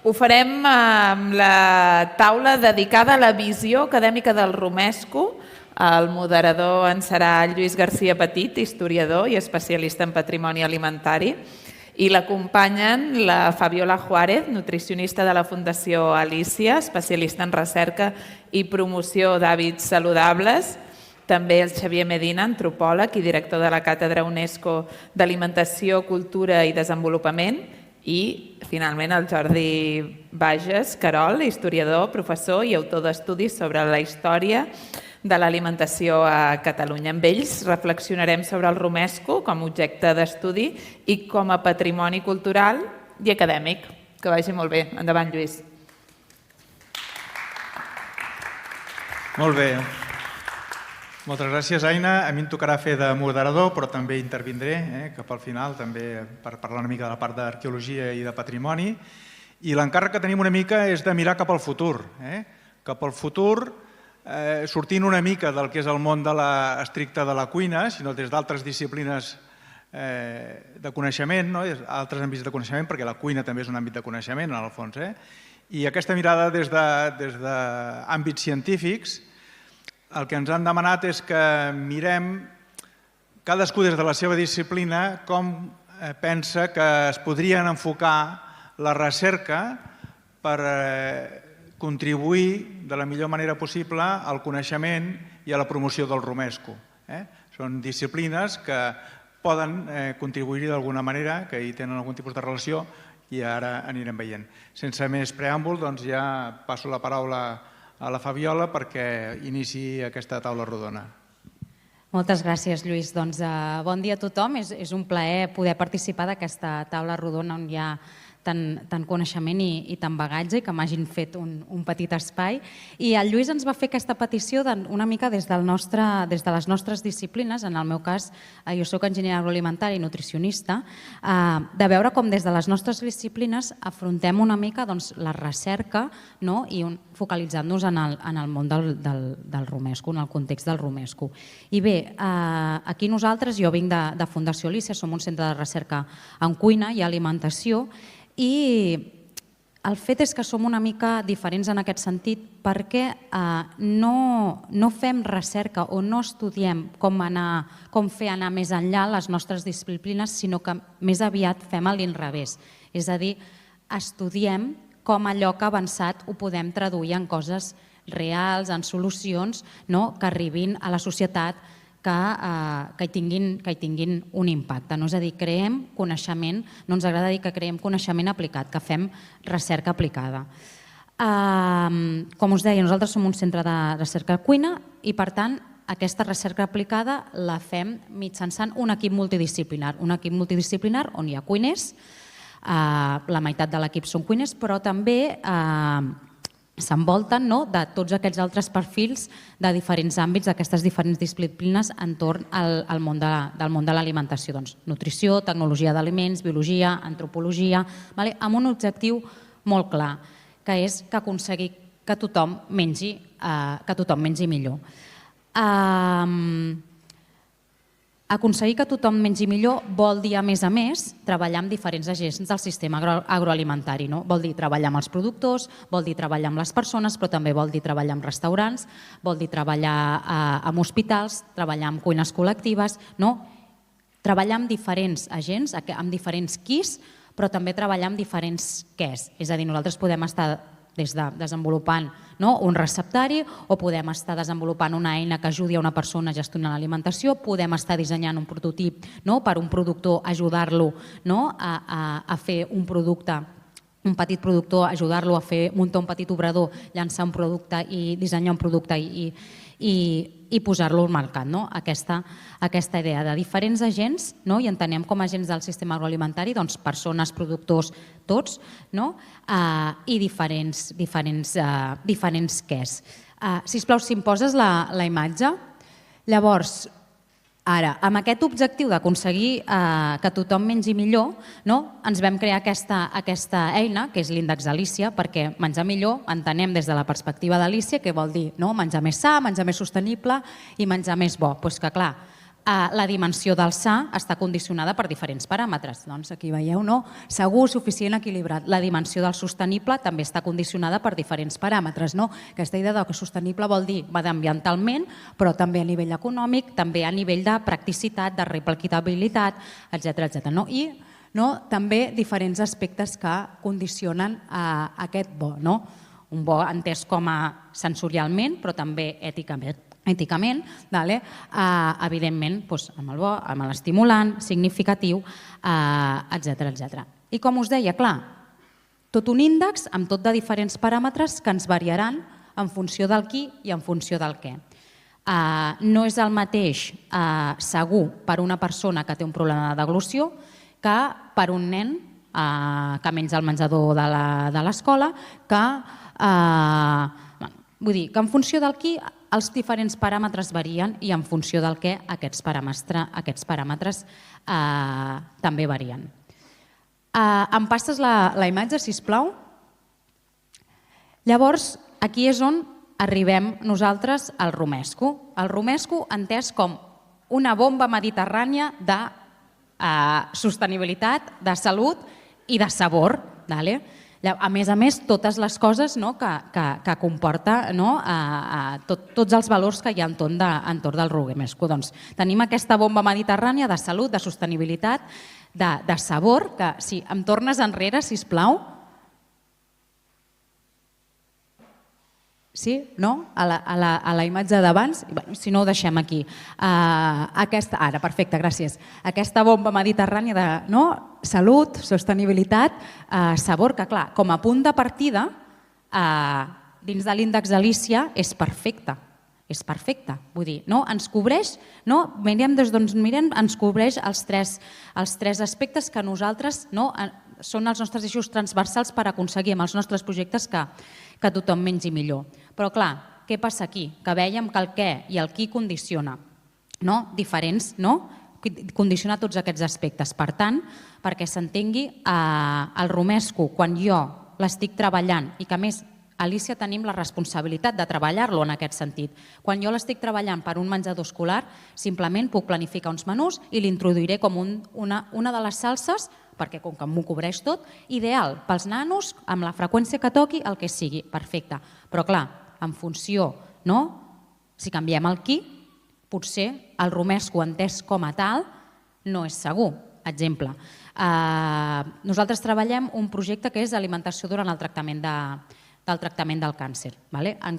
Ho farem amb la taula dedicada a la visió acadèmica del romesco. El moderador en serà Lluís García Petit, historiador i especialista en patrimoni alimentari. I l'acompanyen la Fabiola Juárez, nutricionista de la Fundació Alícia, especialista en recerca i promoció d'hàbits saludables. També el Xavier Medina, antropòleg i director de la Càtedra UNESCO d'Alimentació, Cultura i Desenvolupament. I, finalment, el Jordi Bages Carol, historiador, professor i autor d'estudis sobre la història de l'alimentació a Catalunya. Amb ells reflexionarem sobre el romesco com a objecte d'estudi i com a patrimoni cultural i acadèmic. Que vagi molt bé. Endavant, Lluís. Molt bé. Moltes gràcies, Aina. A mi em tocarà fer de moderador, però també intervindré cap al final, també per parlar una mica de la part d'arqueologia i de patrimoni. I l'encàrrec que tenim una mica és de mirar cap al futur. Cap al futur, sortint una mica del que és el món estricte de la cuina, sinó des d'altres disciplines de coneixement, altres àmbits de coneixement, perquè la cuina també és un àmbit de coneixement, en el fons. I aquesta mirada des d'àmbits científics, el que ens han demanat és que mirem, cadascú des de la seva disciplina, com pensa que es podrien enfocar la recerca per contribuir de la millor manera possible al coneixement i a la promoció del romesco. Són disciplines que poden contribuir-hi d'alguna manera, que hi tenen algun tipus de relació, i ara anirem veient. Sense més preàmbul, doncs ja passo la paraula a la Fabiola perquè iniciï aquesta taula rodona. Moltes gràcies, Lluís. Doncs bon dia a tothom. És un plaer poder participar d'aquesta taula rodona on hi ha tant coneixement i tant bagatge, i que m'hagin fet un petit espai. I el Lluís ens va fer aquesta petició una mica des de les nostres disciplines, en el meu cas, jo soc enginyera agroalimentària i nutricionista, de veure com des de les nostres disciplines afrontem una mica la recerca i focalitzant-nos en el món del romesco, en el context del romesco. I bé, aquí nosaltres, jo vinc de Fundació Alícia, som un centre de recerca en cuina i alimentació, i el fet és que som una mica diferents en aquest sentit perquè no fem recerca o no estudiem com fer anar més enllà les nostres disciplines, sinó que més aviat fem a l'inrevés. És a dir, estudiem com allò que ha avançat ho podem traduir en coses reals, en solucions que arribin a la societat, que hi tinguin un impacte. És a dir, creem coneixement, no ens agrada dir que creem coneixement aplicat, que fem recerca aplicada. Com us deia, nosaltres som un centre de recerca cuina i, per tant, aquesta recerca aplicada la fem mitjançant un equip multidisciplinar. Un equip multidisciplinar on hi ha cuiners, la meitat de l'equip són cuiners, però també s'envolten de tots aquests altres perfils de diferents àmbits, d'aquestes diferents disciplines entorn al món de l'alimentació. Nutrició, tecnologia d'aliments, biologia, antropologia, amb un objectiu molt clar, que és aconseguir que tothom mengi millor. Aconseguir que tothom mengi millor vol dir, a més, treballar amb diferents agents del sistema agroalimentari. Vol dir treballar amb els productors, vol dir treballar amb les persones, però també vol dir treballar amb restaurants, vol dir treballar amb hospitals, treballar amb cuines col·lectives, treballar amb diferents agents, amb diferents quis, però també treballar amb diferents quès. És a dir, nosaltres podem estar desenvolupant un receptari o podem estar desenvolupant una eina que ajudi a una persona a gestionar l'alimentació, podem estar dissenyant un prototip per un productor, ajudar-lo a fer un producte, un petit productor, ajudar-lo a muntar un petit obrador, llançar un producte i dissenyar un producte i posar-lo al mercat. Aquesta idea de diferents agents, i entenem com a agents del sistema agroalimentari, persones, productors, tots, i diferents quès. Sisplau, si em poses la imatge. Llavors, ara, amb aquest objectiu d'aconseguir que tothom mengi millor, ens vam crear aquesta eina, que és l'índex Alícia, perquè menjar millor entenem des de la perspectiva d'Alícia, que vol dir menjar més sa, menjar més sostenible i menjar més bo. Doncs que, clar, La dimensió d'alçar està condicionada per diferents paràmetres. Doncs aquí veieu, no? Segur, suficient, equilibrat. La dimensió del sostenible també està condicionada per diferents paràmetres. Aquesta idea que sostenible vol dir mediambientalment, però també a nivell econòmic, també a nivell de practicitat, de replicabilitat, etc. I també diferents aspectes que condicionen aquest bo. Un bo entès com a sensorialment, però també èticament, evidentment amb el bo, amb l'estimulant, significatiu, etc. I com us deia, clar, tot un índex amb tot de diferents paràmetres que ens variaran en funció del qui i en funció del què. No és el mateix segur per una persona que té un problema de deglució que per un nen que menja el menjador de l'escola, vull dir que en funció del qui els diferents paràmetres varien i en funció del què aquests paràmetres també varien. Em passes la imatge, sisplau? Llavors, aquí és on arribem nosaltres al romesco. El romesco entès com una bomba mediterrània de sostenibilitat, de salut i de sabor. A més, totes les coses que comporta tots els valors que hi ha entorn del romesco. Tenim aquesta bomba mediterrània de salut, de sostenibilitat, de sabor, que si em tornes enrere, sisplau. Sí? No? A la imatge d'abans? Si no, ho deixem aquí. Ara, perfecte, gràcies. Aquesta bomba mediterrània de salut, sostenibilitat, sabor, que clar, com a punt de partida, dins de l'índex Alícia, és perfecte. És perfecte. Vull dir, ens cobreix, ens cobreix els tres aspectes que nosaltres són els nostres eixos transversals per aconseguir amb els nostres projectes que tothom mengi millor. Però clar, què passa aquí? Que vèiem que el què i el qui condiciona diferents, condiciona tots aquests aspectes. Per tant, perquè s'entengui, el romesco, quan jo l'estic treballant i que a més Alícia tenim la responsabilitat de treballar-lo en aquest sentit. Quan jo l'estic treballant per un menjador escolar, simplement puc planificar uns menús i l'introduiré com una de les salses, perquè com que m'ho cobreix tot, ideal pels nanos, amb la freqüència que toqui, el que sigui, perfecte. Però clar, en funció, si canviem el qui, potser el romesco entès com a tal no és segur. Exemple, nosaltres treballem un projecte que és alimentació durant el tractament del càncer. En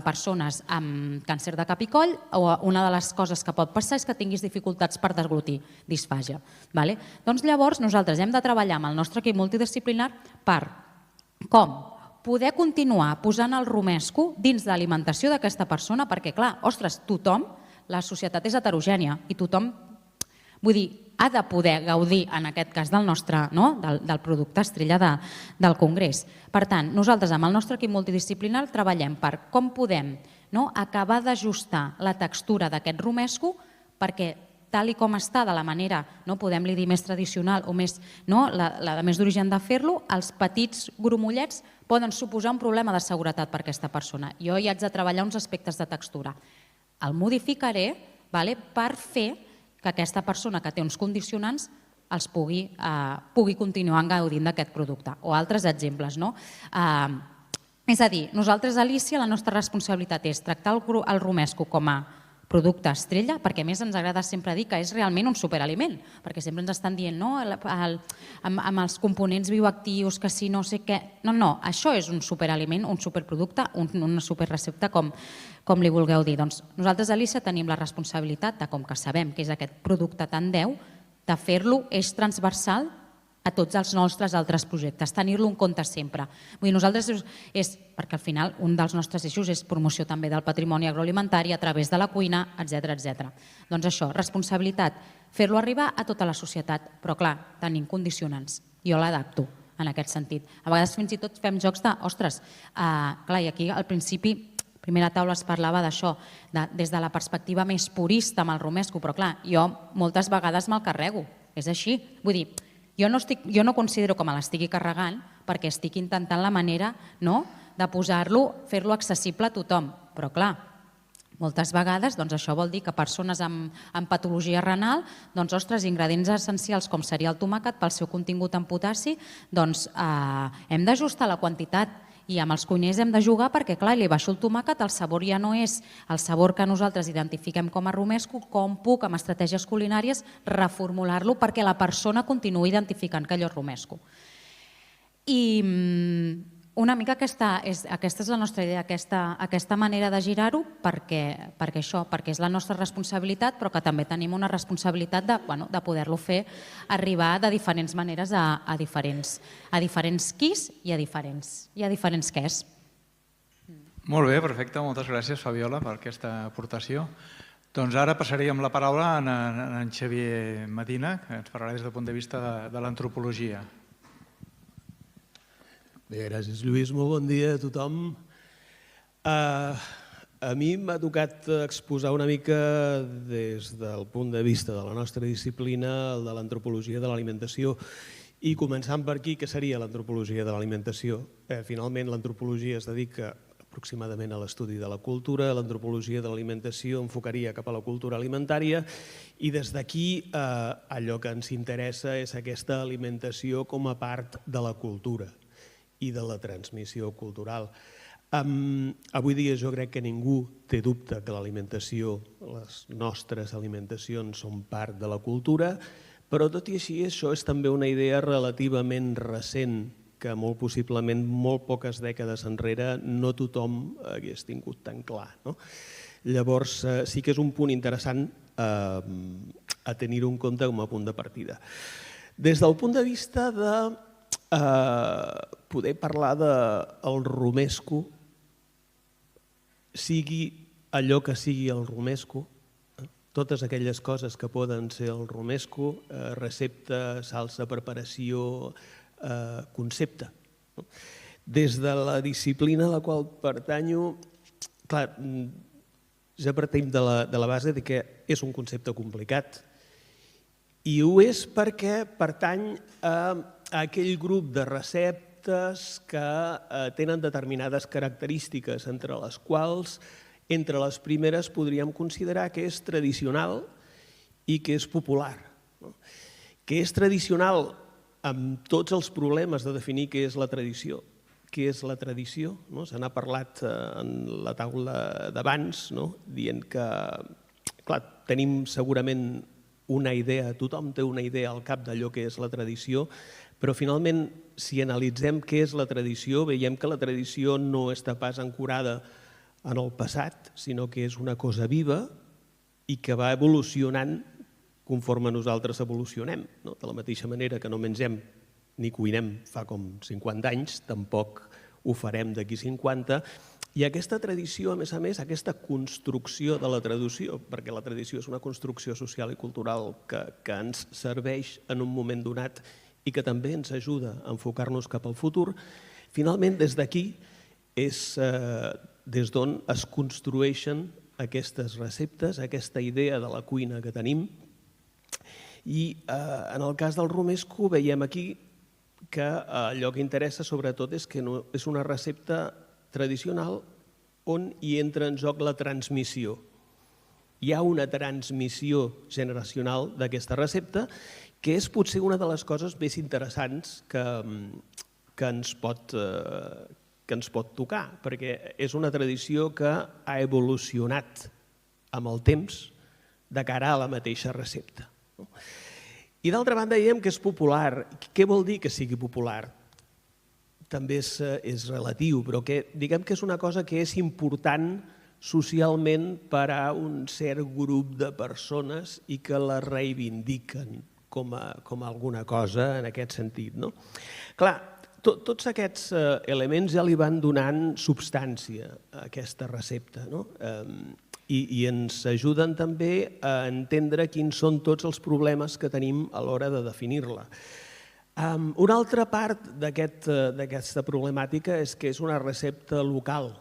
persones amb càncer de cap i coll, una de les coses que pot passar és que tinguis dificultats per deglutir, disfàgia. Doncs llavors nosaltres hem de treballar amb el nostre equip multidisciplinar per com poder continuar posant el romesco dins de l'alimentació d'aquesta persona, perquè clar, ostres, tothom, la societat és heterogènia i tothom, vull dir, ha de poder gaudir, en aquest cas del producte estrella del Congrés. Per tant, nosaltres amb el nostre equip multidisciplinar treballem per com podem acabar d'ajustar la textura d'aquest romesco perquè tal com està, de la manera, podem-li dir més tradicional o més d'origen de fer-lo, els petits gromollets poden suposar un problema de seguretat per aquesta persona. Jo hi haig de treballar uns aspectes de textura. El modificaré per fer que aquesta persona que té uns condicionants els pugui continuar gaudint d'aquest producte. O altres exemples. És a dir, nosaltres, Alícia, la nostra responsabilitat és tractar el romesco com a producte estrella, perquè a més ens agrada sempre dir que és realment un superaliment, perquè sempre ens estan dient amb els components bioactius, que si no sé què... No, això és un superaliment, un superproducte, una superrecepta, com li vulgueu dir. Doncs nosaltres, Alícia, tenim la responsabilitat, com que sabem que és aquest producte tan deu, de fer-lo eix transversal a tots els nostres altres projectes, tenir-lo en compte sempre. Vull dir, nosaltres perquè al final un dels nostres eixos és promoció també del patrimoni agroalimentari a través de la cuina, etc. Doncs això, responsabilitat, fer-lo arribar a tota la societat, però clar, tenim condicionants. Jo l'adapto en aquest sentit. A vegades fins i tot fem jocs de, ostres, clar, i aquí al principi, primera taula es parlava d'això, des de la perspectiva més purista amb el romesco, però clar, jo moltes vegades me'l carrego, és així. Vull dir, jo no considero que me l'estigui carregant perquè estic intentant la manera de posar-lo, fer-lo accessible a tothom. Però clar, Moltes vegades això vol dir que persones amb patologia renal, ostres, ingredients essencials com seria el tomàquet, pel seu contingut en potassi, hem d'ajustar la quantitat i amb els cuiners hem de jugar perquè, clar, li baixo el tomàquet, el sabor ja no és el sabor que nosaltres identifiquem com a romesco, com puc, amb estratègies culinàries, reformular-lo perquè la persona continuï identificant que allò és romesco. I una mica aquesta és la nostra idea, aquesta manera de girar-ho, perquè és la nostra responsabilitat, però que també tenim una responsabilitat de poder-lo fer arribar de diferents maneres a diferents quis i a diferents quès. Molt bé, perfecte. Moltes gràcies, Fabiola, per aquesta aportació. Doncs ara passaríem la paraula a en Xavier Medina, que ens parlarà des del punt de vista de l'antropologia. Bé, gràcies, Lluís. Molt bon dia a tothom. A mi m'ha tocat exposar una mica des del punt de vista de la nostra disciplina, el de l'antropologia de l'alimentació, i començant per aquí, què seria l'antropologia de l'alimentació? Finalment, l'antropologia es dedica aproximadament a l'estudi de la cultura, l'antropologia de l'alimentació enfocaria cap a la cultura alimentària, i des d'aquí allò que ens interessa és aquesta alimentació com a part de la cultura i de la transmissió cultural. Avui dia jo crec que ningú té dubte que l'alimentació, les nostres alimentacions són part de la cultura, però tot i així això és també una idea relativament recent que molt possiblement molt poques dècades enrere no tothom hagués tingut tan clar. Llavors sí que és un punt interessant a tenir-ho en compte com a punt de partida. Des del punt de vista de poder parlar del romesco, sigui allò que sigui el romesco, totes aquelles coses que poden ser el romesco, recepta, salsa, preparació, concepte. Des de la disciplina a la qual pertanyo, clar, ja partim de la base que és un concepte complicat, i ho és perquè pertany a aquell grup de receptes que tenen determinades característiques, entre les quals, entre les primeres, podríem considerar que és tradicional i que és popular. Que és tradicional amb tots els problemes de definir què és la tradició. Què és la tradició? Se n'ha parlat en la taula d'abans, dient que, clar, tenim segurament una idea, tothom té una idea al cap d'allò que és la tradició, però finalment, si analitzem què és la tradició, veiem que la tradició no està pas ancorada en el passat, sinó que és una cosa viva i que va evolucionant conforme nosaltres evolucionem. De la mateixa manera que no mengem ni cuinem fa com 50 anys, tampoc ho farem d'aquí 50, i aquesta tradició, a més, aquesta construcció de la tradició, perquè la tradició és una construcció social i cultural que ens serveix en un moment donat i que també ens ajuda a enfocar-nos cap al futur, finalment des d'aquí és des d'on es construeixen aquestes receptes, aquesta idea de la cuina que tenim. I en el cas del romesco veiem aquí que allò que interessa sobretot és que és una recepta tradicional on hi entra en joc la transmissió. Hi ha una transmissió generacional d'aquesta recepta que és potser una de les coses més interessants que ens pot tocar, perquè és una tradició que ha evolucionat amb el temps de cara a la mateixa recepta. I d'altra banda diem que és popular. Què vol dir que sigui popular? També és relatiu, però diguem que és una cosa que és important socialment per a un cert grup de persones i que la reivindiquen com a alguna cosa en aquest sentit. Clar, tots aquests elements ja li van donant substància a aquesta recepta i ens ajuden també a entendre quins són tots els problemes que tenim a l'hora de definir-la. Una altra part d'aquesta problemàtica és que és una recepta local.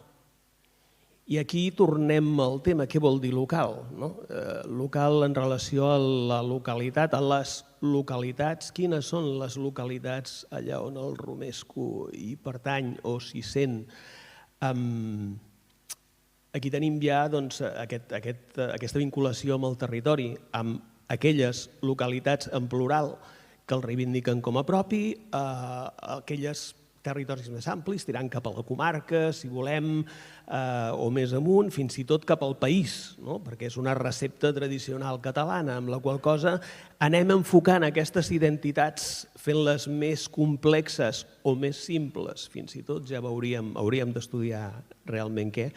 I aquí tornem al tema, què vol dir local? Local en relació a la localitat, a les localitats. Quines són les localitats allà on el romesco hi pertany o s'hi sent? aquí tenim ja aquesta vinculació amb el territori, amb aquelles localitats en plural que el reivindiquen com a propi, aquelles territoris més amplis, tirant cap a la comarca, si volem, o més amunt, fins i tot cap al país, perquè és una recepta tradicional catalana, amb la qual cosa anem enfocant aquestes identitats, fent-les més complexes o més simples, fins i tot ja hauríem d'estudiar realment què,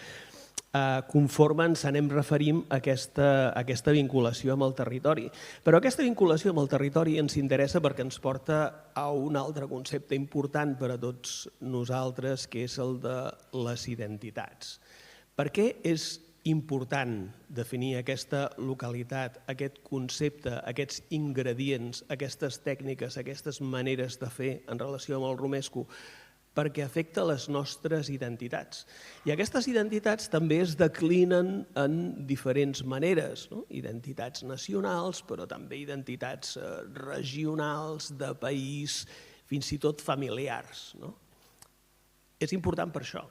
conforme ens anem referint a aquesta vinculació amb el territori. Però aquesta vinculació amb el territori ens interessa perquè ens porta a un altre concepte important per a tots nosaltres, que és el de les identitats. Per què és important definir aquesta localitat, aquest concepte, aquests ingredients, aquestes tècniques, aquestes maneres de fer en relació amb el romesco? Perquè afecta les nostres identitats. I aquestes identitats també es declinen en diferents maneres, identitats nacionals, però també identitats regionals, de país, fins i tot familiars. És important per això,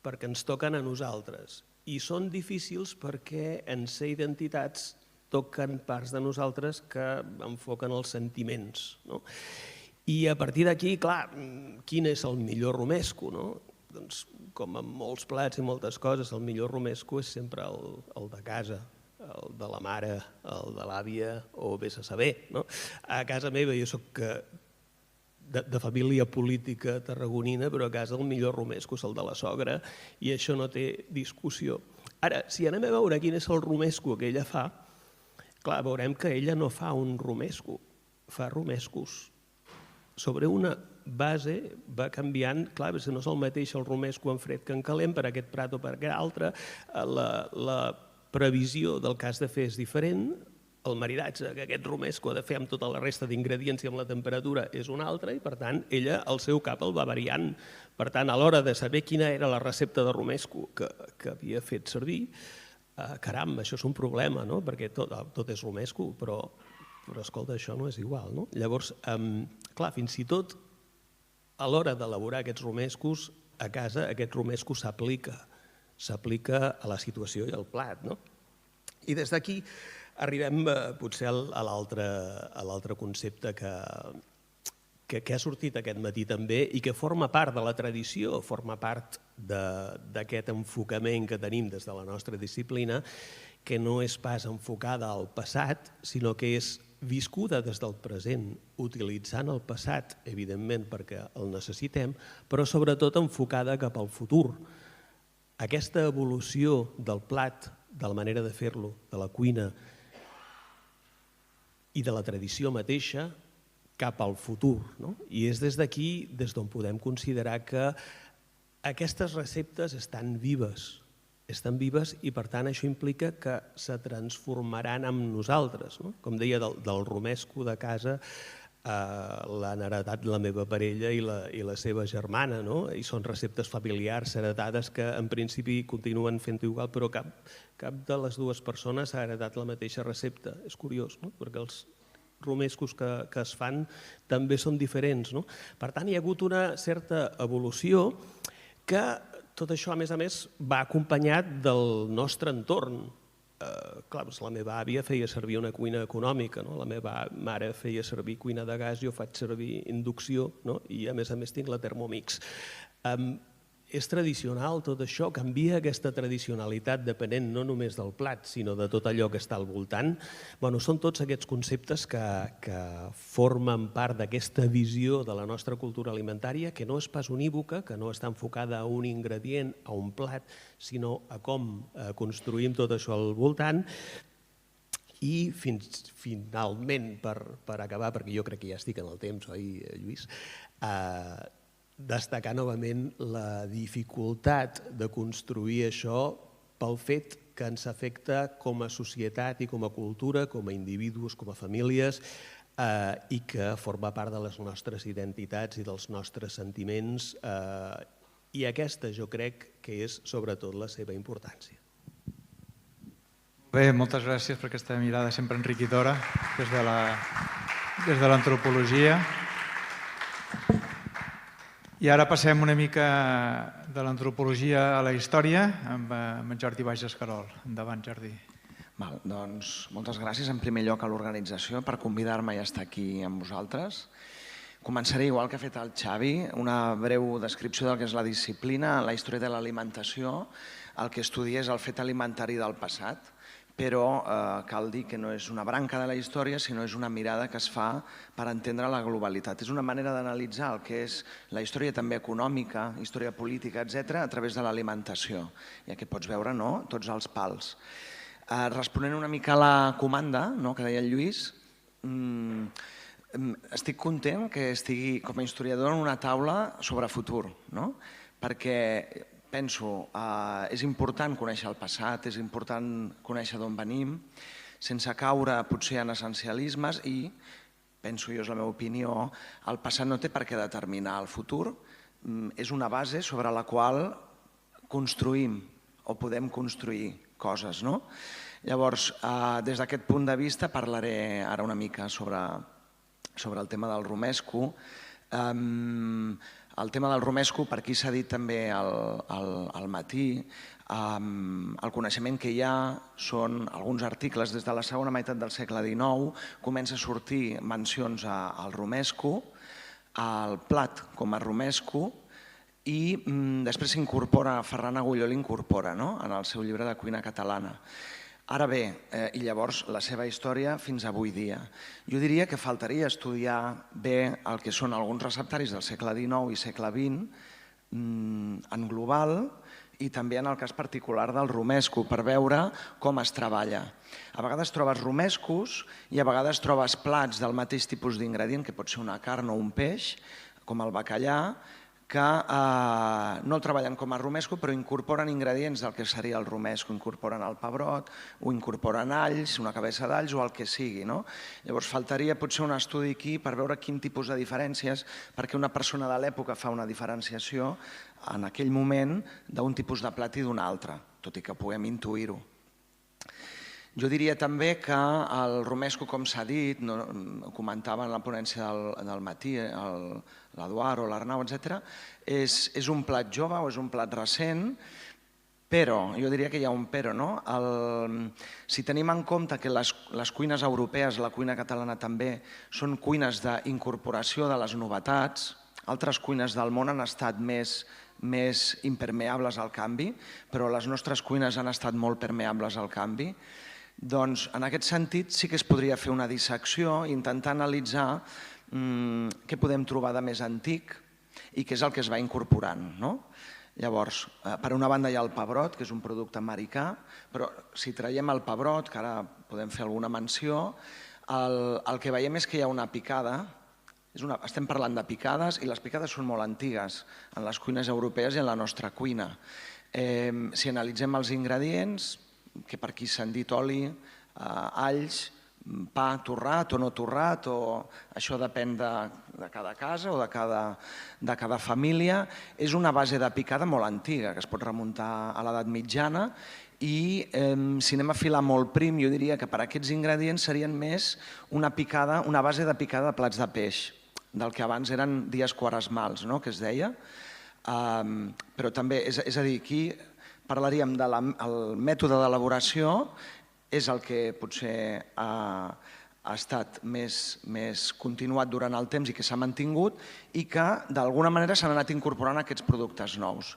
perquè ens toquen a nosaltres. I són difícils perquè en ser identitats toquen parts de nosaltres que enfoquen els sentiments. I a partir d'aquí, clar, quin és el millor romesco? Doncs, com en molts plats i moltes coses, el millor romesco és sempre el de casa, el de la mare, el de l'àvia, o vés a saber. A casa meva jo soc de família política tarragonina, però a casa el millor romesco és el de la sogra, i això no té discussió. Ara, si anem a veure quin és el romesco que ella fa, clar, veurem que ella no fa un romesco, fa romescos. Sobre una base va canviant, clar, si no és el mateix el romesco en fred que en calent, per aquest prat o per aquest altre, la previsió del que has de fer és diferent, el maridatge que aquest romesco ha de fer amb tota la resta d'ingredients i amb la temperatura és un altre, i per tant, ella, el seu cap el va variant. Per tant, a l'hora de saber quina era la recepta de romesco que havia fet servir, caram, això és un problema, perquè tot és romesco, però escolta, això no és igual. Llavors, clar, fins i tot a l'hora d'elaborar aquests romescos, a casa aquest romesco s'aplica a la situació i al plat. I des d'aquí arribem potser a l'altre concepte que ha sortit aquest matí també i que forma part de la tradició, forma part d'aquest enfocament que tenim des de la nostra disciplina, que no és pas enfocada al passat, sinó que és viscuda des del present, utilitzant el passat, evidentment, perquè el necessitem, però sobretot enfocada cap al futur. Aquesta evolució del plat, de la manera de fer-lo, de la cuina i de la tradició mateixa, cap al futur. I és des d'aquí des d'on podem considerar que aquestes receptes estan vives i, per tant, això implica que se transformaran en nosaltres. Com deia, del romesco de casa l'han heretat la meva parella i la seva germana, i són receptes familiars heretades que en principi continuen fent-ho igual, però cap de les dues persones ha heretat la mateixa recepta. És curiós, perquè els romescos que es fan també són diferents. Per tant, hi ha hagut una certa evolució que tot això, a més, va acompanyat del nostre entorn. Clar, la meva àvia feia servir una cuina econòmica, la meva mare feia servir cuina de gas, jo faig servir inducció i, a més, tinc la Thermomix. És tradicional tot això, canvia aquesta tradicionalitat depenent no només del plat, sinó de tot allò que està al voltant. Són tots aquests conceptes que formen part d'aquesta visió de la nostra cultura alimentària, que no és pas unívoca, que no està enfocada a un ingredient, a un plat, sinó a com construïm tot això al voltant. I finalment, per acabar, perquè jo crec que ja estic en el temps, oi, Lluís, destacar novament la dificultat de construir això pel fet que ens afecta com a societat i com a cultura, com a individus, com a famílies, i que forma part de les nostres identitats i dels nostres sentiments, i aquesta jo crec que és sobretot la seva importància. Bé, moltes gràcies per aquesta mirada sempre enriquidora des de l'antropologia. I ara passem una mica de l'antropologia a la història amb en Jordi Bages Querol. Endavant, Jordi. Doncs moltes gràcies en primer lloc a l'organització per convidar-me i estar aquí amb vosaltres. Començaré igual que ha fet el Xavi, una breu descripció del que és la disciplina, la història de l'alimentació. El que estudia és el fet alimentari del passat, però cal dir que no és una branca de la història, sinó és una mirada que es fa per entendre la globalitat. És una manera d'analitzar el que és la història també econòmica, història política, etc., a través de l'alimentació. I aquí pots veure tots els pals. Responent una mica a la comanda que deia el Lluís, estic content que estigui com a historiador en una taula sobre futur, perquè penso, és important conèixer el passat, és important conèixer d'on venim, sense caure potser en essencialismes i, penso jo, és la meva opinió, el passat no té per què determinar el futur, és una base sobre la qual construïm o podem construir coses. Llavors, des d'aquest punt de vista parlaré ara una mica sobre el tema del romesco. El tema del romesco, per aquí s'ha dit també al matí, el coneixement que hi ha són alguns articles des de la segona meitat del segle XIX, comença a sortir mencions al romesco, al plat com a romesco, i després s'incorpora, Ferran Agulló l'incorpora en el seu llibre de cuina catalana. Ara bé, i llavors la seva història fins avui dia. Jo diria que faltaria estudiar bé el que són alguns receptaris del segle XIX i segle XX en global i també en el cas particular del romesco per veure com es treballa. A vegades trobes romescos i a vegades trobes plats del mateix tipus d'ingredient, que pot ser una carn o un peix, com el bacallà, que no el treballen com a romesco, però incorporen ingredients del que seria el romesco, incorporen el pebrot, o incorporen alls, una cabeça d'alls o el que sigui. Llavors faltaria potser un estudi aquí per veure quin tipus de diferències, perquè una persona de l'època fa una diferenciació en aquell moment d'un tipus de plat i d'un altre, tot i que puguem intuir-ho. Jo diria també que el romesco, com s'ha dit, ho comentava en la ponència del matí, l'Eduard o l'Arnau, etc., és un plat jove o és un plat recent, però, jo diria que hi ha un però, si tenim en compte que les cuines europees, la cuina catalana també, són cuines d'incorporació de les novetats, altres cuines del món han estat més impermeables al canvi, però les nostres cuines han estat molt permeables al canvi. Doncs, en aquest sentit, sí que es podria fer una dissecció i intentar analitzar què podem trobar de més antic i què és el que es va incorporant. Llavors, per una banda hi ha el pebrot, que és un producte americà, però si traiem el pebrot, que ara podem fer alguna menció, el que veiem és que hi ha una picada. Estem parlant de picades i les picades són molt antigues en les cuines europees i en la nostra cuina. Si analitzem els ingredients, que per aquí s'han dit oli, alls, pa torrat o no torrat, això depèn de cada casa o de cada família, és una base de picada molt antiga, que es pot remuntar a l'edat mitjana, i si anem a filar molt prim, jo diria que per aquests ingredients serien més una base de picada de plats de peix, del que abans eren dies quaresmals, que es deia, però també, és a dir, aquí parlaríem del mètode d'elaboració, és el que potser ha estat més continuat durant el temps i que s'ha mantingut i que d'alguna manera s'han anat incorporant aquests productes nous.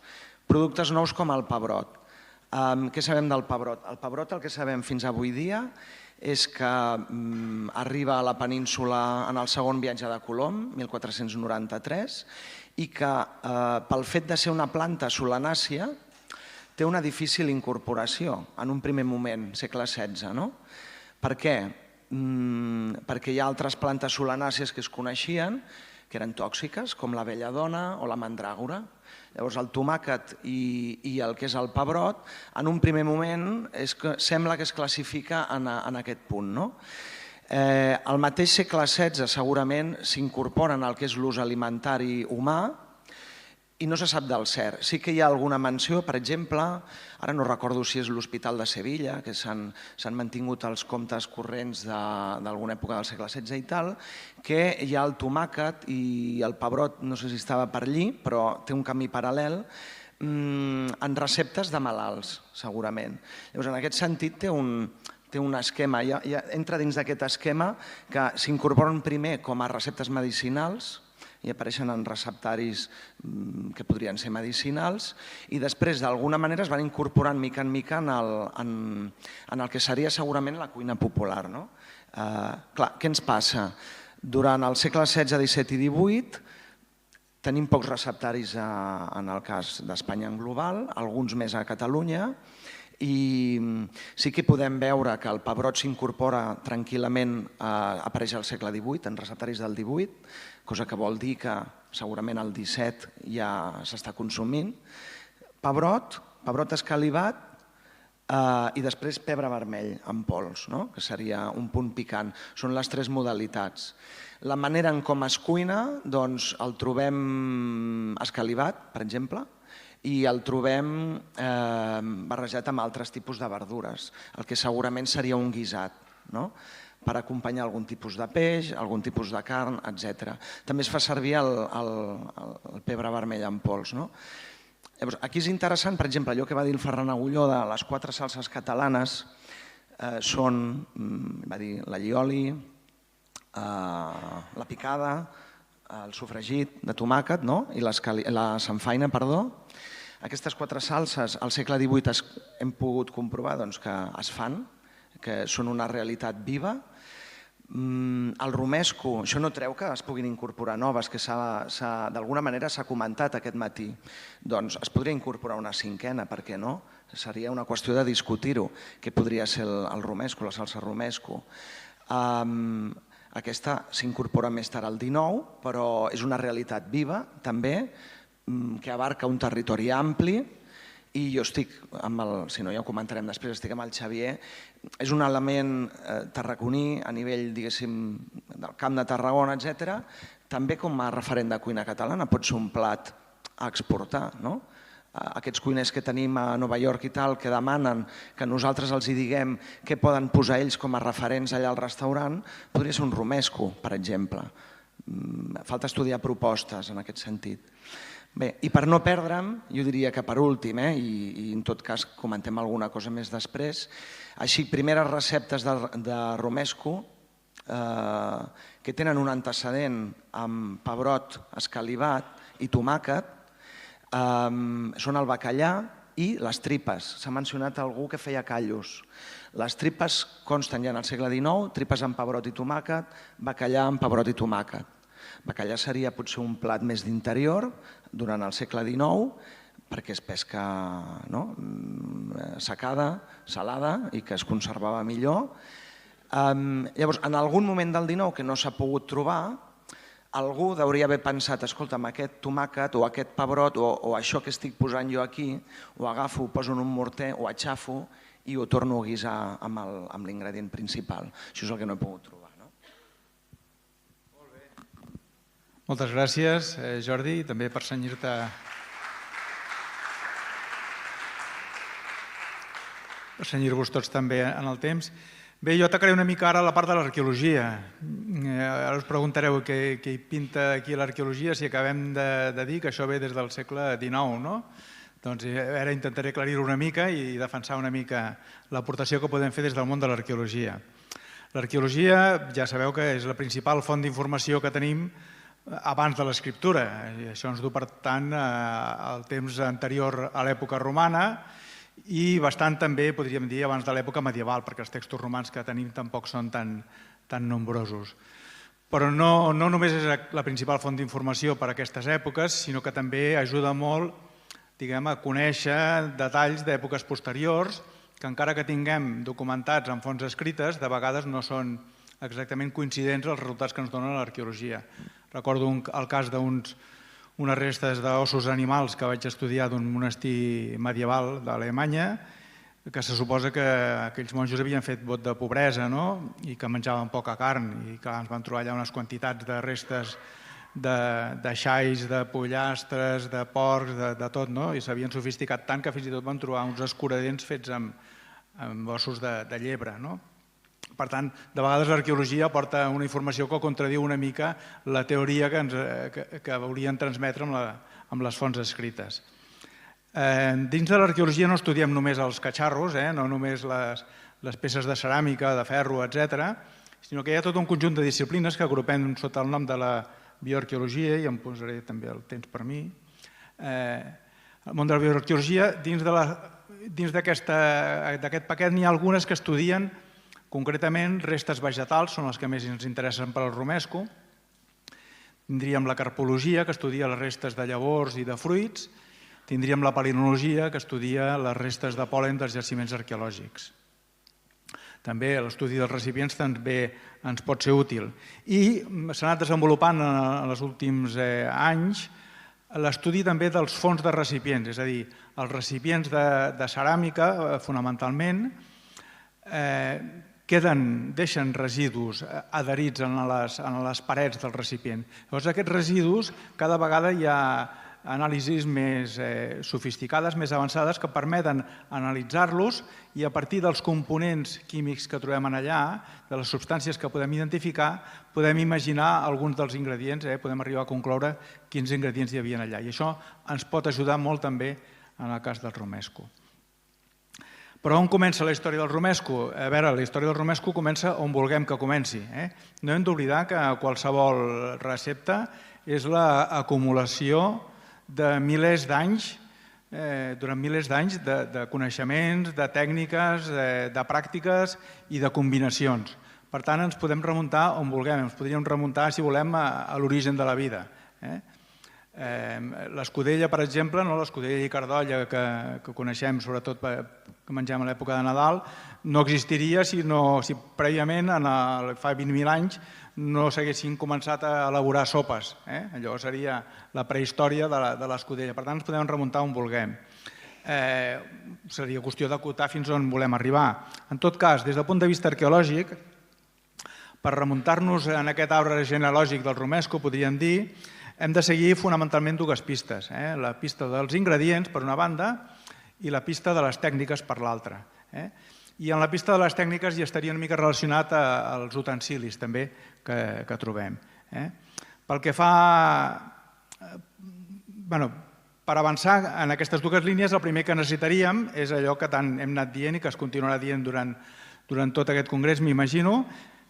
Productes nous com el pebrot. Què sabem del pebrot? El pebrot, el que sabem fins avui dia, és que arriba a la península en el segon viatge de Colom, 1493, i que pel fet de ser una planta solanàcia té una difícil incorporació en un primer moment, segle XVI. Per què? Perquè hi ha altres plantes solanàcies que es coneixien, que eren tòxiques, com la belladona o la mandràgora. Llavors el tomàquet i el que és el pebrot, en un primer moment sembla que es classifica en aquest punt. Al mateix segle XVI segurament s'incorporen al que és l'ús alimentari humà i no se sap del cert. Sí que hi ha alguna menció, per exemple, ara no recordo si és l'Hospital de Sevilla, que s'han mantingut els comptes corrents d'alguna època del segle XVI i tal, que hi ha el tomàquet i el pebrot, no sé si estava per allí, però té un camí paral·lel, en receptes de malalts, segurament. Llavors, en aquest sentit, té un esquema, entra dins d'aquest esquema que s'incorporen primer com a receptes medicinals, i apareixen en receptaris que podrien ser medicinals, i després, d'alguna manera, es van incorporant mica en mica en el que seria segurament la cuina popular. Clar, què ens passa? Durant el segle XVI, XVII i XVIII tenim pocs receptaris en el cas d'Espanya en global, alguns més a Catalunya, i sí que podem veure que el pebrot s'incorpora tranquil·lament, apareix al segle XVIII, en receptaris del XVIII, cosa que vol dir que segurament al XVII ja s'està consumint. Pebrot escalivat i després pebre vermell en pols, que seria un punt picant. Són les tres modalitats. La manera en com es cuina, doncs el trobem escalivat, per exemple, i el trobem barrejat amb altres tipus de verdures, el que segurament seria un guisat, per acompanyar algun tipus de peix, algun tipus de carn, etc. També es fa servir el pebre vermell en pols. Llavors, aquí és interessant, per exemple, allò que va dir el Ferran Agulló de les 4 salses catalanes són, va dir, l'allioli, la picada, el sofregit de tomàquet i la samfaina, perdó. Aquestes 4 salses al segle XVIII hem pogut comprovar que es fan, que són una realitat viva. El romesco, això no treu que es puguin incorporar noves, que d'alguna manera s'ha comentat aquest matí. Doncs es podria incorporar una 5a, per què no? Seria una qüestió de discutir-ho, què podria ser el romesco, la salsa romesco. Aquesta s'incorpora més tard al XIX, però és una realitat viva, també, que abarca un territori ampli, i jo estic, si no ja ho comentarem després, estic amb el Xavier, és un element tarraconí a nivell, diguéssim, del Camp de Tarragona, etc., també com a referent de cuina catalana, pot ser un plat a exportar, no? Aquests cuiners que tenim a Nova York i tal, que demanen que nosaltres els hi diguem què poden posar ells com a referents allà al restaurant, podria ser un romesco, per exemple. Falta estudiar propostes en aquest sentit. Bé, i per no perdre'm, jo diria que per últim, i en tot cas comentem alguna cosa més després, així, primeres receptes de romesco que tenen un antecedent amb pebrot escalivat i tomàquet, són el bacallà i les tripes. S'ha mencionat algú que feia callos. Les tripes consten ja en el segle XIX, tripes amb pebrot i tomàquet, bacallà amb pebrot i tomàquet. Bacallà seria potser un plat més d'interior durant el segle XIX, perquè és pesca secada, salada, i que es conservava millor. Llavors, en algun moment del XIX que no s'ha pogut trobar, algú hauria d'haver pensat, escolta, amb aquest tomàquet o aquest pebrot o això que estic posant jo aquí, ho agafo, ho poso en un morter, ho aixafo i ho torno a guisar amb l'ingredient principal. Això és el que no he pogut trobar. Moltes gràcies, Jordi, també per cenyir-te cenyir-vos tots també en el temps. Bé, jo atacaré una mica ara la part de l'arqueologia. Ara us preguntareu què hi pinta aquí l'arqueologia si acabem de dir que això ve des del segle XIX, no? Doncs ara intentaré aclarir-ho una mica i defensar una mica l'aportació que podem fer des del món de l'arqueologia. L'arqueologia, ja sabeu que és la principal font d'informació que tenim abans de l'escriptura. Això ens du, per tant, al temps anterior a l'època romana i bastant també, podríem dir, abans de l'època medieval, perquè els textos romans que tenim tampoc són tan nombrosos. Però no només és la principal font d'informació per a aquestes èpoques, sinó que també ajuda molt a conèixer detalls d'èpoques posteriors que encara que tinguem documentats en fonts escrites, de vegades no són exactament coincidents als resultats que ens dona l'arqueologia. Recordo el cas d'unes restes d'ossos animals que vaig estudiar d'un monestir medieval d'Alemanya, que se suposa que aquells monjos havien fet vot de pobresa i que menjaven poca carn i que ens van trobar allà unes quantitats de restes de xais, de pollastres, de porcs, de tot, no? I s'havien sofisticat tant que fins i tot van trobar uns escuradents fets amb ossos de llebre, no? Per tant, de vegades l'arqueologia aporta una informació que contradiu una mica la teoria que volien transmetre amb les fonts escrites. Dins de l'arqueologia no estudiem només els catxarros, no només les peces de ceràmica, de ferro, etc., sinó que hi ha tot un conjunt de disciplines que agrupem sota el nom de la bioarqueologia, i em posaré també el temps per mi. El món de la bioarqueologia, dins d'aquest paquet n'hi ha algunes que estudien concretament restes vegetals, són les que més ens interessen per al romesco. Tindríem la carpologia, que estudia les restes de llavors i de fruits. Tindríem la palinologia, que estudia les restes de pol·len dels jaciments arqueològics. També l'estudi dels recipients també ens pot ser útil. I s'ha anat desenvolupant en els últims anys l'estudi també dels fons de recipients, és a dir, els recipients de ceràmica, fonamentalment, deixen residus adherits en les parets del recipient. Llavors, aquests residus, cada vegada hi ha anàlisis més sofisticades, més avançades, que permeten analitzar-los i a partir dels components químics que trobem allà, de les substàncies que podem identificar, podem imaginar alguns dels ingredients, podem arribar a concloure quins ingredients hi havia allà. I això ens pot ajudar molt també en el cas del romesco. Però on comença la història del romesco? A veure, la història del romesco comença on vulguem que comenci. No hem d'oblidar que qualsevol recepta és l'acumulació de milers d'anys, durant milers d'anys, de coneixements, de tècniques, de pràctiques i de combinacions. Per tant, ens podem remuntar on vulguem, ens podríem remuntar, si volem, a l'origen de la vida. L'escudella, per exemple, l'escudella i cardolla que coneixem, sobretot que mengem a l'època de Nadal, no existiria si prèviament, fa 20.000 anys, no s'haguessin començat a elaborar sopes. Allò seria la prehistòria de l'escudella. Per tant, ens podem remuntar on vulguem. Seria qüestió d'acotar fins on volem arribar. En tot cas, des del punt de vista arqueològic, per remuntar-nos en aquest arbre genealògic del romesco, podríem dir, hem de seguir fonamentalment dues pistes. La pista dels ingredients, per una banda, i la pista de les tècniques per l'altra. I en la pista de les tècniques hi estaria una mica relacionat als utensilis també que trobem. Pel que fa... Per avançar en aquestes dues línies, el primer que necessitaríem és allò que tant hem anat dient i que es continuarà dient durant tot aquest congrés, m'imagino,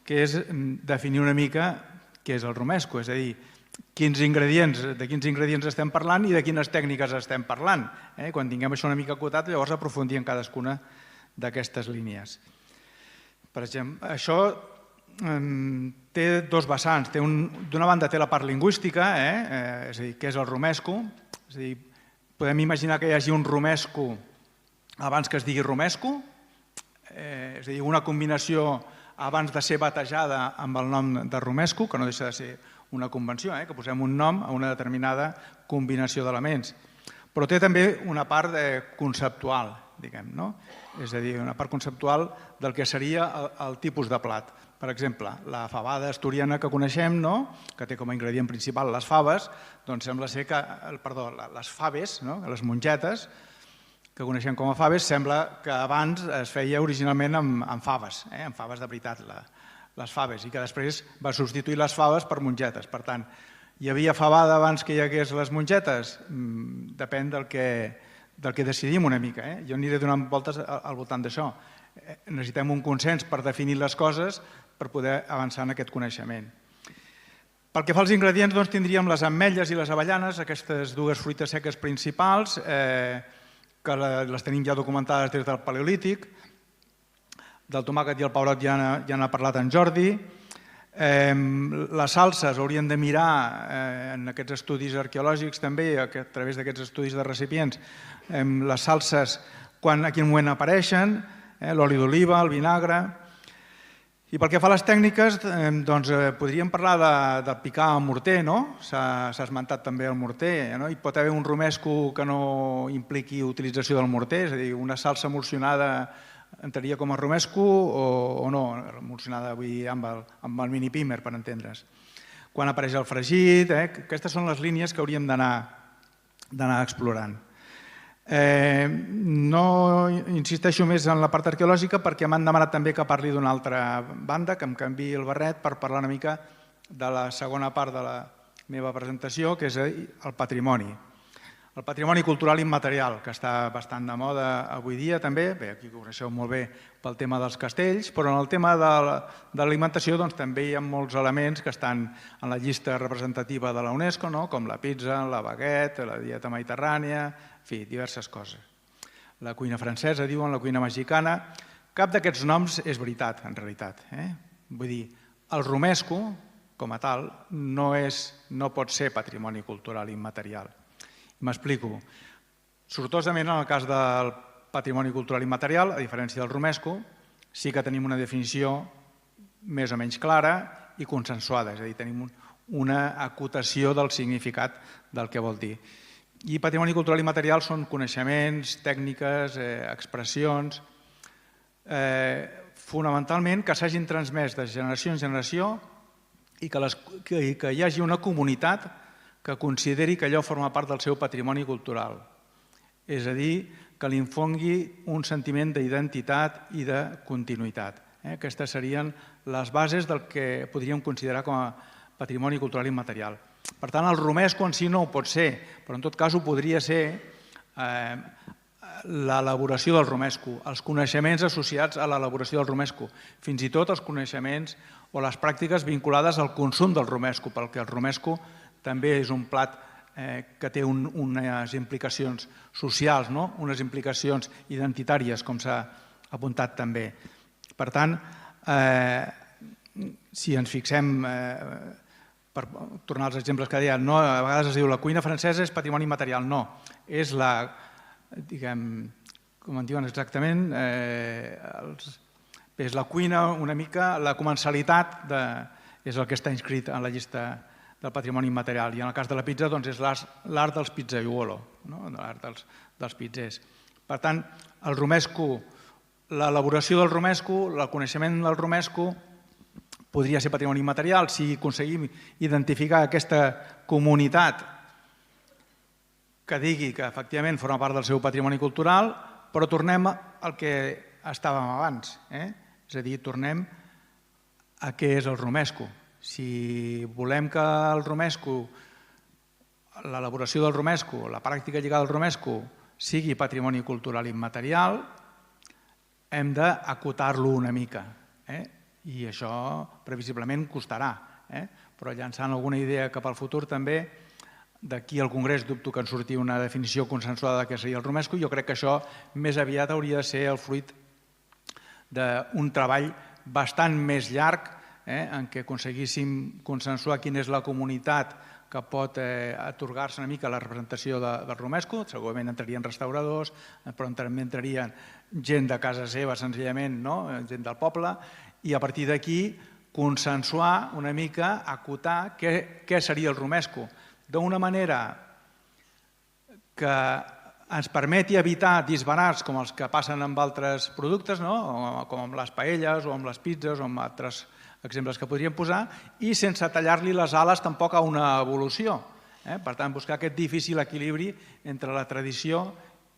que és definir una mica què és el romesco, és a dir, de quins ingredients estem parlant i de quines tècniques estem parlant. Quan tinguem això una mica acotat, llavors aprofundir en cadascuna d'aquestes línies. Per exemple, això té dos vessants. D'una banda té la part lingüística, és a dir, què és el romesco. És a dir, podem imaginar que hi hagi un romesco abans que es digui romesco, és a dir, una combinació abans de ser batejada amb el nom de romesco, que no deixa de ser una convenció, que posem un nom a una determinada combinació d'elements. Però té també una part conceptual, diguem, no? És a dir, una part conceptual del que seria el tipus de plat. Per exemple, la fabada asturiana que coneixem, que té com a ingredient principal les faves, doncs sembla ser que, les faves, les mongetes, que coneixem com a faves, sembla que abans es feia originalment amb faves, amb faves de veritat, les faves, i que després va substituir les faves per mongetes. Per tant, hi havia fabada abans que hi hagués les mongetes? Depèn del que decidim una mica. Jo aniré donant voltes al voltant d'això. Necessitem un consens per definir les coses per poder avançar en aquest coneixement. Pel que fa als ingredients, doncs tindríem les ametlles i les avellanes, aquestes dues fruites seques principals, que les tenim ja documentades des del Paleolític. Del tomàquet i el pebrot ja n'ha parlat en Jordi. Les salses hauríem de mirar en aquests estudis arqueològics també, a través d'aquests estudis de recipients, les salses a quin moment apareixen, l'oli d'oliva, el vinagre. I pel que fa a les tècniques, doncs podríem parlar de picar amb morter, no? S'ha esmentat també el morter. Hi pot haver un romesco que no impliqui utilització del morter, és a dir, una salsa emulsionada entraria com a romesco o no, emulsionada amb el mini-pimer, per entendre's. quan apareix el fregit, aquestes són les línies que hauríem d'anar explorant. No insisteixo més en la part arqueològica perquè m'han demanat també que parli d'una altra banda, que em canviï el barret per parlar una mica de la segona part de la meva presentació, que és el patrimoni. El patrimoni cultural immaterial, que està bastant de moda avui dia també, bé, aquí ho coneixeu molt bé pel tema dels castells, però en el tema de l'alimentació també hi ha molts elements que estan en la llista representativa de la UNESCO, com la pizza, la baguette, la dieta mediterrània, en fi, diverses coses. La cuina francesa, diuen, la cuina mexicana. Cap d'aquests noms és veritat, en realitat. Vull dir, el romesco, com a tal, no pot ser patrimoni cultural immaterial. M'explico. Sortosament, en el cas del patrimoni cultural immaterial, a diferència del romesco, sí que tenim una definició més o menys clara i consensuada, és a dir, tenim una acotació del significat del que vol dir. I patrimoni cultural immaterial són coneixements, tècniques, expressions, fonamentalment que s'hagin transmès de generació en generació i que hi hagi una comunitat que consideri que allò forma part del seu patrimoni cultural. És a dir, que li infongui un sentiment d'identitat i de continuïtat. Aquestes serien les bases del que podríem considerar com a patrimoni cultural immaterial. Per tant, el romesco en si no ho pot ser, però en tot cas ho podria ser l'elaboració del romesco, els coneixements associats a l'elaboració del romesco, fins i tot els coneixements o les pràctiques vinculades al consum del romesco, perquè el romesco també és un plat que té unes implicacions socials, unes implicacions identitàries, com s'ha apuntat també. Per tant, si ens fixem, per tornar als exemples que deia, a vegades es diu la cuina francesa és patrimoni immaterial. No, és la, com en diuen exactament, és la cuina una mica, la comensalitat és el que està inscrit en la llista del patrimoni immaterial. I en el cas de la pizza és l'art dels pizzaiuolo, l'art dels pizzers. Per tant, el romesco, l'elaboració del romesco, el coneixement del romesco podria ser patrimoni immaterial si aconseguim identificar aquesta comunitat que digui que efectivament forma part del seu patrimoni cultural, però tornem al que estàvem abans. És a dir, tornem a què és el romesco. Si volem que el romesco, l'elaboració del romesco, la pràctica lligada al romesco sigui patrimoni cultural immaterial, hem d'acotar-lo una mica. I això previsiblement costarà. Però llançant alguna idea cap al futur també, d'aquí al Congrés dubto que en surti una definició consensuada de què seria el romesco. Jo crec que això més aviat hauria de ser el fruit d'un treball bastant més llarg en què aconseguíssim consensuar quina és la comunitat que pot atorgar-se una mica la representació del romesco. Segurament entrarien restauradors, però també entrarien gent de casa seva, senzillament, gent del poble, i a partir d'aquí consensuar una mica, acotar què seria el romesco, d'una manera que ens permeti evitar disbarats com els que passen amb altres productes, com amb les paelles o amb les pizzas o amb altres exemples que podríem posar, i sense tallar-li les ales tampoc a una evolució. Per tant, buscar aquest difícil equilibri entre la tradició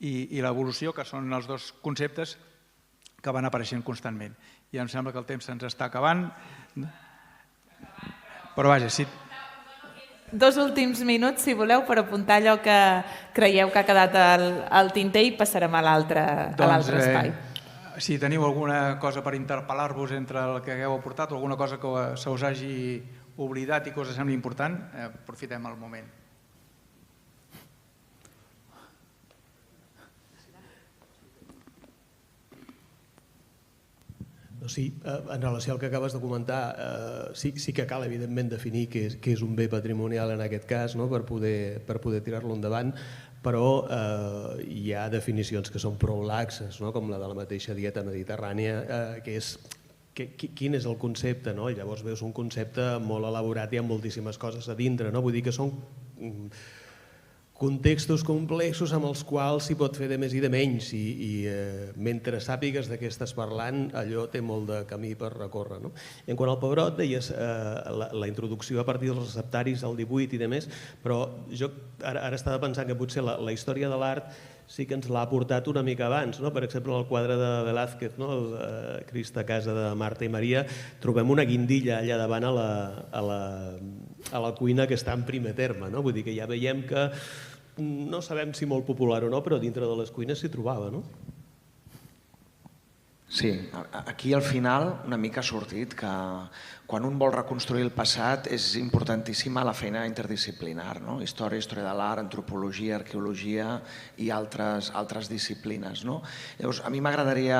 i l'evolució, que són els dos conceptes que van apareixent constantment. I em sembla que el temps se'ns està acabant. Però vaja, sí. 2 últims minuts, si voleu, per apuntar allò que creieu que ha quedat al tinter i passarem a l'altre espai. Si teniu alguna cosa per interpel·lar-vos entre el que hagueu aportat o alguna cosa que se us hagi oblidat i que us sembli important, aprofitem el moment. Sí, en relació al que acabes de comentar, sí que cal, evidentment, definir què és un bé patrimonial en aquest cas, per poder tirar-lo endavant, però hi ha definicions que són prou laxes, com la de la mateixa dieta mediterrània, que és quin és el concepte. Llavors veus un concepte molt elaborat i amb moltíssimes coses a dintre. Vull dir que són contextos complexos amb els quals s'hi pot fer de més i de menys i mentre sàpigues de què estàs parlant, allò té molt de camí per recórrer. En quant al Pebrot, deies la introducció a partir dels receptaris al 18 i de més, però jo ara estava pensant que potser la història de l'art sí que ens l'ha aportat una mica abans. Per exemple, al quadre de Velázquez, el Crist a casa de Marta i Maria, trobem una guindilla allà davant a la cuina que està en primer terme. Vull dir que ja veiem que no sabem si molt popular o no, però dintre de les cuines s'hi trobava, no? Sí, aquí al final una mica ha sortit que quan un vol reconstruir el passat és importantíssima la feina interdisciplinar, no? Història, història de l'art, antropologia, arqueologia i altres disciplines. Llavors, a mi m'agradaria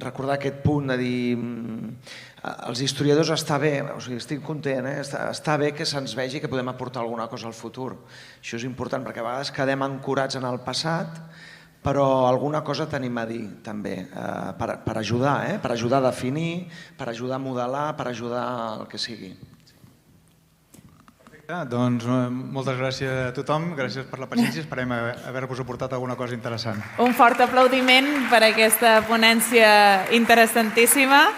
recordar aquest punt de dir els historiadors està bé, o sigui, estic content, està bé que se'ns vegi que podem aportar alguna cosa al futur. Això és important perquè a vegades quedem ancorats en el passat, però alguna cosa tenim a dir també per ajudar, per ajudar a definir, per ajudar a modelar, per ajudar el que sigui. Perfecte, doncs moltes gràcies a tothom, gràcies per la paciència, esperem haver-vos aportat alguna cosa interessant. Un fort aplaudiment per aquesta ponència interessantíssima.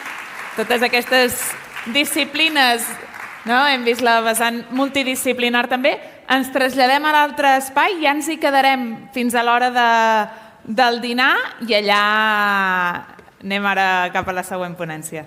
Totes aquestes disciplines, hem vist la vessant multidisciplinar també, ens traslladem a l'altre espai i ja ens hi quedarem fins a l'hora del dinar i allà anem ara cap a la següent ponència.